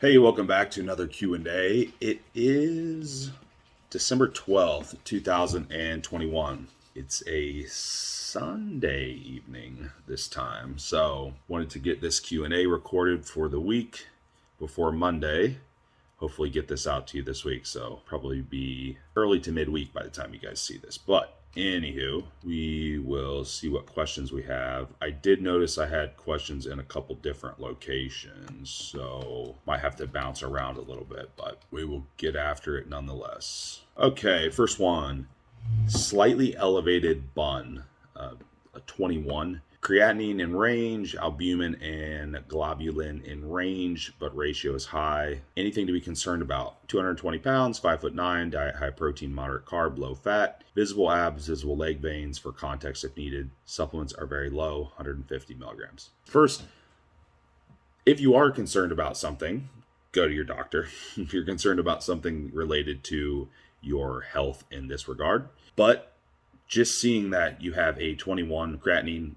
Hey, welcome back to another Q&A. It is December 12th, 2021. It's a Sunday evening this time, so wanted to get this Q&A recorded for the week before Monday. Hopefully get this out to you this week, so probably be early to midweek by the time you guys see this. But anywho, we will see what questions we have. I did notice I had questions in a couple different locations, so might have to bounce around a little bit, but we will get after it nonetheless. Okay, first one, slightly elevated BUN, a 21. Creatinine in range, albumin and globulin in range, but ratio is high. Anything to be concerned about? 220 pounds, 5'9", diet high protein, moderate carb, low fat. Visible abs, visible leg veins for context if needed. Supplements are very low, 150 milligrams. First, if you are concerned about something, go to your doctor. If you're concerned about something related to your health in this regard. But just seeing that you have a 21 creatinine,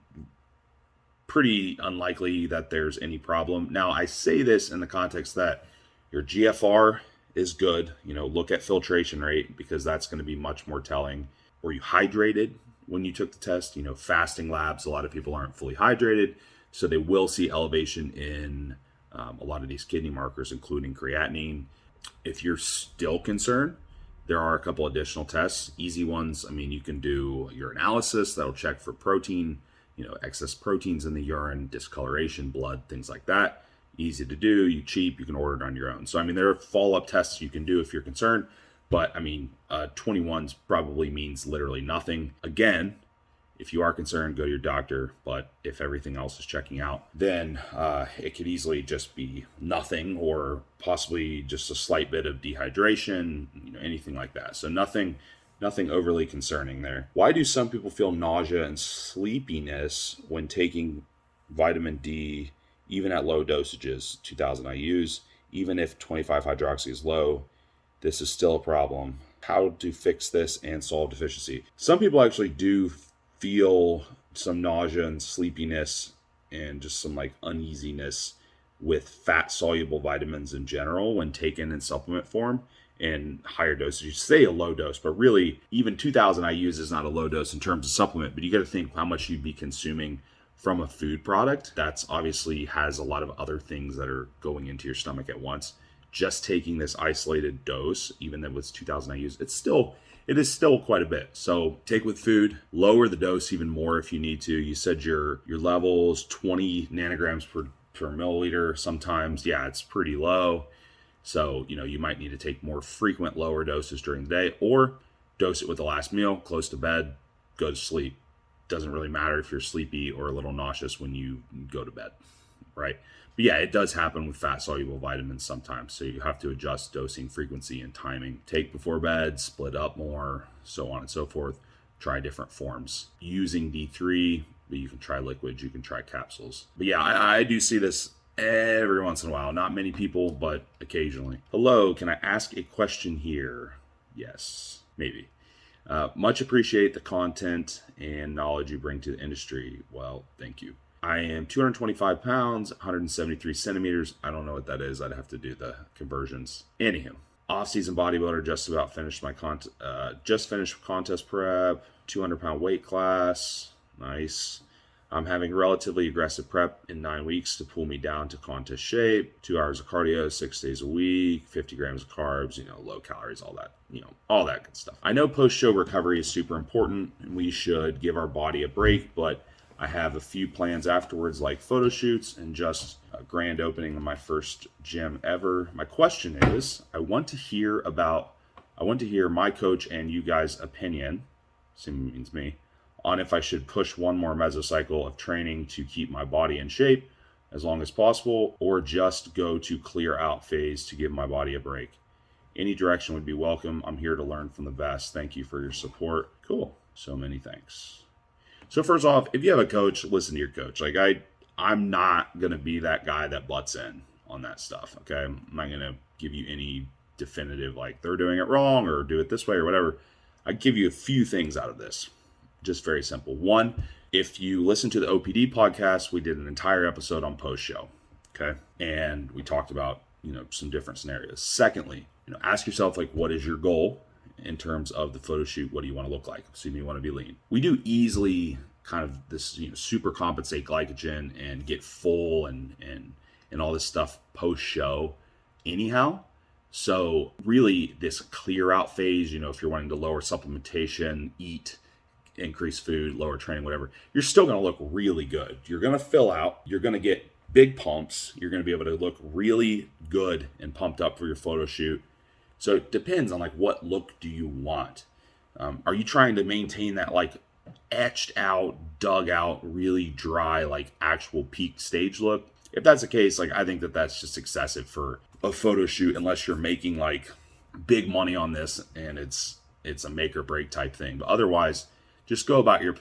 pretty unlikely that there's any problem. Now, I say this in the context that your GFR is good. Look at filtration rate because that's going to be much more telling. Were you hydrated when you took the test? Fasting labs, a lot of people aren't fully hydrated, so they will see elevation in a lot of these kidney markers, including creatinine. If you're still concerned, there are a couple additional tests, easy ones. You can do urinalysis that'll check for protein, excess proteins in the urine, discoloration, blood, things like that. Easy to do, cheap, you can order it on your own. So, there are follow-up tests you can do if you're concerned, but 21 probably means literally nothing. Again, if you are concerned, go to your doctor, but if everything else is checking out, then it could easily just be nothing or possibly just a slight bit of dehydration, anything like that. So nothing overly concerning there. Why do some people feel nausea and sleepiness when taking vitamin D, even at low dosages, 2000 IUs, even if 25 hydroxy is low? This is still a problem. How to fix this and solve deficiency? Some people actually do feel some nausea and sleepiness and just some uneasiness with fat soluble vitamins in general when taken in supplement form and higher dosages. Say a low dose, but really even 2000 IUs is not a low dose in terms of supplement, but you got to think how much you'd be consuming from a food product that's obviously has a lot of other things that are going into your stomach at once. Just taking this isolated dose, even though it's 2000 IUs, it is still quite a bit. So take with food, lower the dose even more if you need to. You said your levels 20 nanograms per milliliter. Sometimes, it's pretty low. So, you might need to take more frequent lower doses during the day or dose it with the last meal, close to bed, go to sleep. Doesn't really matter if you're sleepy or a little nauseous when you go to bed, right? But it does happen with fat soluble vitamins sometimes. So you have to adjust dosing frequency and timing. Take before bed, split up more, so on and so forth. Try different forms using D3, but you can try liquids, you can try capsules. But I do see this every once in a while. Not many people, but occasionally. Hello, can I ask a question here? Yes, maybe. Much appreciate the content and knowledge you bring to the industry. Well, thank you. I am 225 pounds, 173 centimeters. I don't know what that is. I'd have to do the conversions. Anywho, off-season bodybuilder, just about finished my finished contest prep, 200-pound weight class. Nice. I'm having relatively aggressive prep in 9 weeks to pull me down to contest shape. 2 hours of cardio, 6 days a week, 50 grams of carbs, low calories, all that, all that good stuff. I know post-show recovery is super important and we should give our body a break, but I have a few plans afterwards, like photo shoots and just a grand opening of my first gym ever. My question is, I want to hear my coach and you guys' opinion, assuming it means me, on if I should push one more mesocycle of training to keep my body in shape as long as possible, or just go to clear out phase to give my body a break. Any direction would be welcome. I'm here to learn from the best. Thank you for your support. Cool. So many thanks. So first off, if you have a coach, listen to your coach. I'm not going to be that guy that butts in on that stuff, okay? I'm not going to give you any definitive, they're doing it wrong or do it this way or whatever. I give you a few things out of this. Just very simple. One, if you listen to the OPD podcast, we did an entire episode on post-show, okay? And we talked about some different scenarios. Secondly, ask yourself, like, what is your goal in terms of the photo shoot? What do you want to look like? So you want to be lean. We do easily kind of this, super compensate glycogen and get full and all this stuff post show anyhow. So really this clear out phase, if you're wanting to lower supplementation, eat, increase food, lower training, whatever, you're still going to look really good. You're going to fill out, you're going to get big pumps. You're going to be able to look really good and pumped up for your photo shoot. So it depends on, like, what look do you want? Are you trying to maintain that, like, etched out, dug out, really dry, like, actual peak stage look? If that's the case, like, I think that's just excessive for a photo shoot, unless you're making, like, big money on this and it's a make or break type thing. But otherwise, just go about your,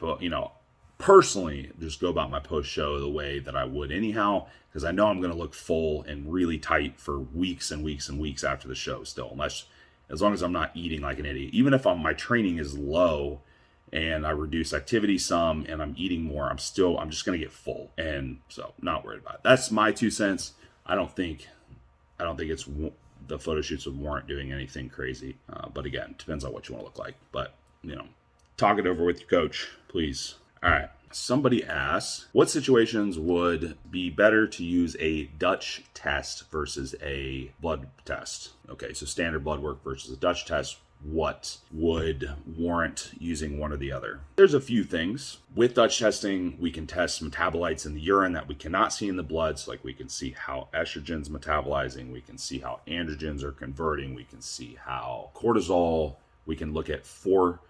personally, just go about my post show the way that I would anyhow, because I know I'm going to look full and really tight for weeks and weeks and weeks after the show still, as long as I'm not eating like an idiot. Even if my training is low and I reduce activity some and I'm eating more, I'm just going to get full. And so not worried about it. That's my 2 cents. I don't think it's the photo shoots would warrant doing anything crazy. But again, it depends on what you want to look like. But, talk it over with your coach, please. All right. Somebody asks, what situations would be better to use a Dutch test versus a blood test? Okay, so standard blood work versus a Dutch test. What would warrant using one or the other? There's a few things. With Dutch testing, we can test metabolites in the urine that we cannot see in the blood. So, like, we can see how estrogen's metabolizing. We can see how androgens are converting. We can see how cortisol, we can look at 4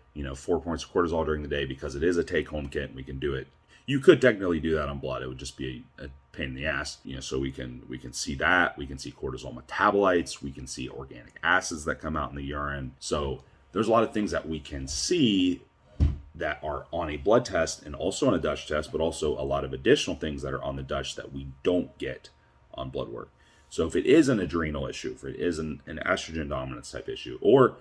points of cortisol during the day, because it is a take-home kit. We can do it. You could technically do that on blood. It would just be a pain in the ass. So we can see that. We can see cortisol metabolites. We can see organic acids that come out in the urine. So there's a lot of things that we can see that are on a blood test and also on a Dutch test, but also a lot of additional things that are on the Dutch that we don't get on blood work. So if it is an adrenal issue, if it is an estrogen dominance type issue, or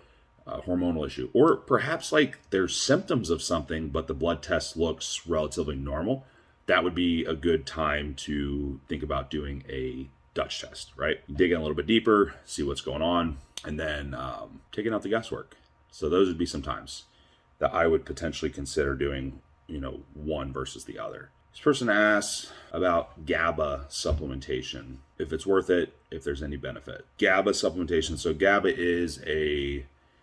hormonal issue, or perhaps like there's symptoms of something, but the blood test looks relatively normal, that would be a good time to think about doing a Dutch test, right? Dig in a little bit deeper, see what's going on, and then taking out the guesswork. So those would be some times that I would potentially consider doing, one versus the other. This person asks about Gaba supplementation, if it's worth it, if there's any benefit. Gaba supplementation. So Gaba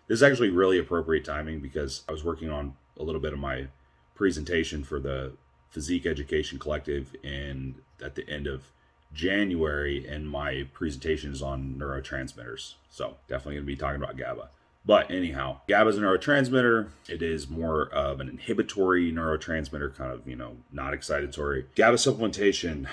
this is actually really appropriate timing, because I was working on a little bit of my presentation for the Physique Education Collective at the end of January, and my presentation is on neurotransmitters. So definitely going to be talking about GABA. But anyhow, GABA is a neurotransmitter. It is more of an inhibitory neurotransmitter, kind of, not excitatory. GABA supplementation,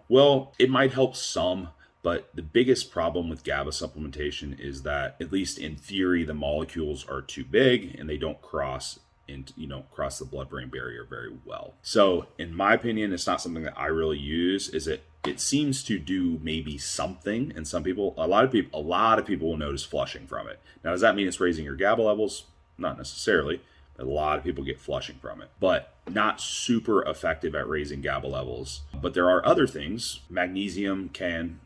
well, it might help some. But the biggest problem with GABA supplementation is that, at least in theory, the molecules are too big and they don't cross the blood-brain barrier very well. So in my opinion, it's not something that I really use. It seems to do maybe something, and a lot of people will notice flushing from it. Now, does that mean it's raising your GABA levels? Not necessarily. A lot of people get flushing from it, but not super effective at raising GABA levels. But there are other things. Magnesium can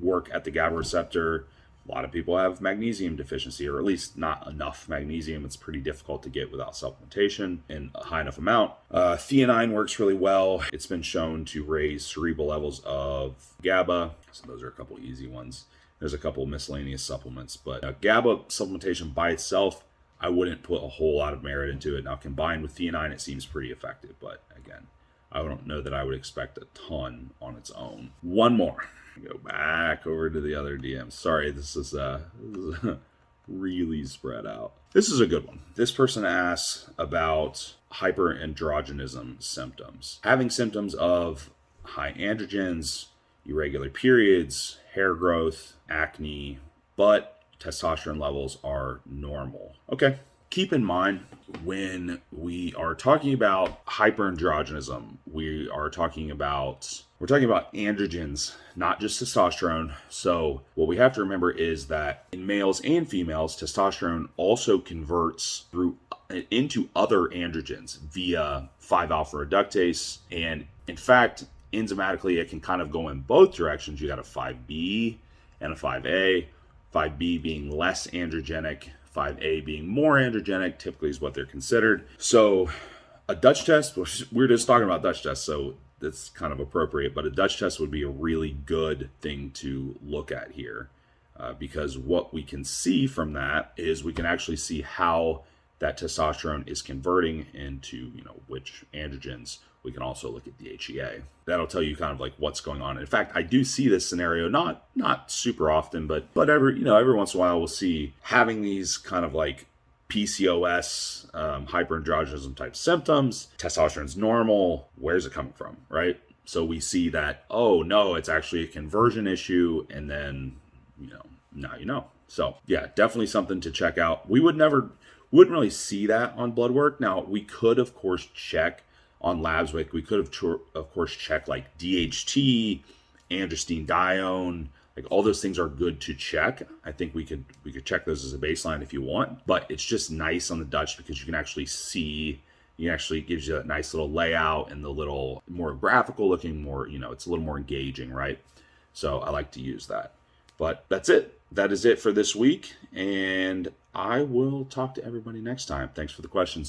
work at the GABA receptor. A lot of people have magnesium deficiency, or at least not enough magnesium. It's pretty difficult to get without supplementation in a high enough amount. Theanine works really well. It's been shown to raise cerebral levels of GABA. So those are a couple easy ones. There's a couple miscellaneous supplements, but GABA supplementation by itself, I wouldn't put a whole lot of merit into it. Now, combined with theanine, it seems pretty effective, but again, I don't know that I would expect a ton on its own. One more. Go back over to the other DM. Sorry, this is really spread out. This is a good one. This person asks about hyperandrogenism symptoms. Having symptoms of high androgens, irregular periods, hair growth, acne, but testosterone levels are normal. Okay. Keep in mind, when we are talking about hyperandrogenism, we're talking about androgens, not just testosterone. So what we have to remember is that in males and females, testosterone also converts into other androgens via 5-alpha reductase. And in fact, enzymatically, it can kind of go in both directions. You got a 5B and a 5A. 5B being less androgenic, 5A being more androgenic, typically is what they're considered. So a Dutch test, we're just talking about Dutch tests, so that's kind of appropriate, but a Dutch test would be a really good thing to look at here, because what we can see from that is we can actually see how that testosterone is converting into, which androgens. We can also look at the HEA. That'll tell you kind of like what's going on. In fact, I do see this scenario not super often, but every once in a while we'll see having these kind of like PCOS, hyperandrogenism type symptoms. Testosterone's normal. Where's it coming from, right? So we see that, oh no, it's actually a conversion issue, and then now you know. So yeah, definitely something to check out. We wouldn't really see that on blood work. Now we could of course check on labs, like we could have of course check like DHT, androstenedione, like all those things are good to check. I think we could check those as a baseline if you want, but it's just nice on the Dutch because you can actually see, it actually gives you that nice little layout and the little more graphical looking, more, it's a little more engaging, right? So I like to use that. But that's it. That is it for this week, and I will talk to everybody next time. Thanks for the questions.